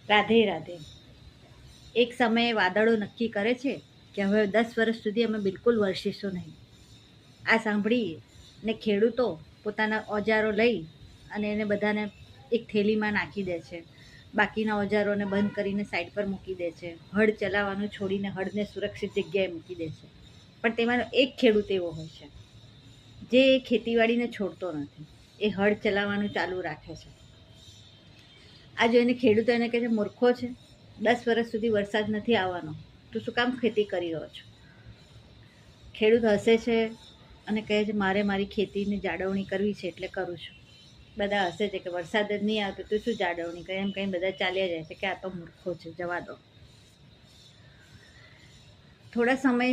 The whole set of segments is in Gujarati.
રાધે રાધે. એક સમયે વાદળો નક્કી કરે છે કે હવે 10 વર્ષ સુધી અમે બિલકુલ વરસીશું નહીં. આ સાંભળીને ખેડૂતો પોતાના ઓજારો લઈ અને એને બધાને એક થેલીમાં નાખી દે છે. બાકીના ઓજારોને બંધ કરીને સાઈડ પર મૂકી દે છે. હળ ચલાવવાનું છોડીને હળને સુરક્ષિત જગ્યાએ મૂકી દે છે. પણ તેમાંનો એક ખેડૂત એવો હોય છે જે ખેતીવાડીને છોડતો નથી. એ હળ ચલાવવાનું ચાલુ રાખે છે. આ જોઈને ખેડૂતો એને કહે છે, મૂર્ખો છે, 10 વર્ષ સુધી વરસાદ નથી આવવાનો, તું શું કામ ખેતી કરી રહ્યો છો? ખેડૂત હસે છે અને કહે છે, મારે મારી ખેતીની જાળવણી કરવી છે એટલે કરું છું. બધા હસે છે કે વરસાદ જ નહીં આવતો તું શું જાળવણી કરે, એમ કંઈ બધા ચાલ્યા જાય છે કે આ તો મૂર્ખો છે, જવા દો. થોડા સમય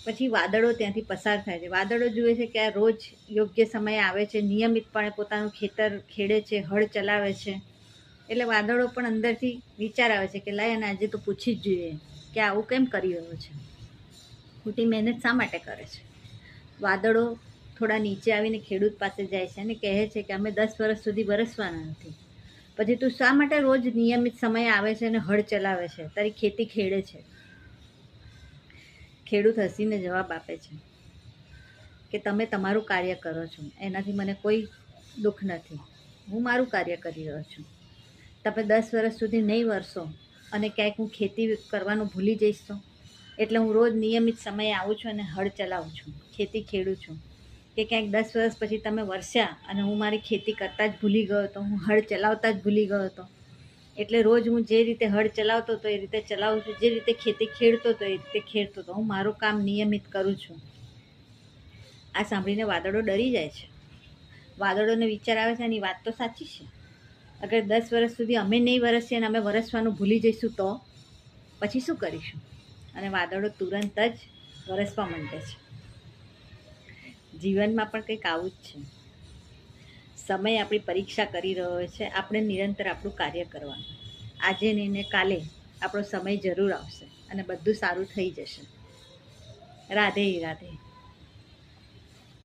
પછી વાદળો ત્યાંથી પસાર થાય છે. વાદળો જુએ છે કે આ રોજ યોગ્ય સમયે આવે છે, નિયમિતપણે પોતાનું ખેતર ખેડે છે, હળ ચલાવે છે. એટલે વાદળો પણ અંદરથી વિચાર આવે છે કે લાય અને આજે તો પૂછી જ જોઈએ કે આવું કેમ કરી રહ્યો છે, ખોટી મહેનત શા માટે કરે છે. વાદળો થોડા નીચે આવીને ખેડૂત પાસે જાય છે અને કહે છે કે અમે 10 વર્ષ સુધી વરસવાના નથી, પછી તું શા માટે રોજ નિયમિત સમયે આવે છે અને હળ ચલાવે છે, તારી ખેતી ખેડે છે. ખેડૂત હસીને જવાબ આપે છે કે તમે તમારું કાર્ય કરો છો, એનાથી મને કોઈ દુઃખ નથી, હું મારું કાર્ય કરી રહ્યો છું. તમે 10 વર્ષ સુધી નહીં વરસો અને ક્યાંક હું ખેતી કરવાનું ભૂલી જઈશ તો, એટલે હું રોજ નિયમિત સમયે આવું છું અને હળ ચલાવું છું, ખેતી ખેડું છું. કે ક્યાંક 10 વર્ષ પછી તમે વરસ્યા અને હું મારી ખેતી કરતાં જ ભૂલી ગયો હતો, હું હળ ચલાવતા જ ભૂલી ગયો હતો. એટલે રોજ હું જે રીતે હળ ચલાવતો હતો એ રીતે ચલાવું છું, જે રીતે ખેતી ખેડતો હતો એ રીતે ખેડતો હતો, હું મારું કામ નિયમિત કરું છું. આ સાંભળીને વાદળો ડરી જાય છે. વાદળોને વિચાર આવે છે એની વાત તો સાચી છે. અગર 10 વર્ષ સુધી અમે નહીં વરસીએ અને અમે વરસવાનું ભૂલી જઈશું તો પછી શું કરીશું? અને વાદળો તુરંત જ વરસવા માંડે છે. જીવનમાં પણ કંઈક આવું જ છે. સમય આપણી પરીક્ષા કરી રહ્યો છે. આપણે નિરંતર આપણું કાર્ય કરવાનું. આજે નહીં ને કાલે આપણો સમય જરૂર આવશે અને બધું સારું થઈ જશે. રાધે રાધે.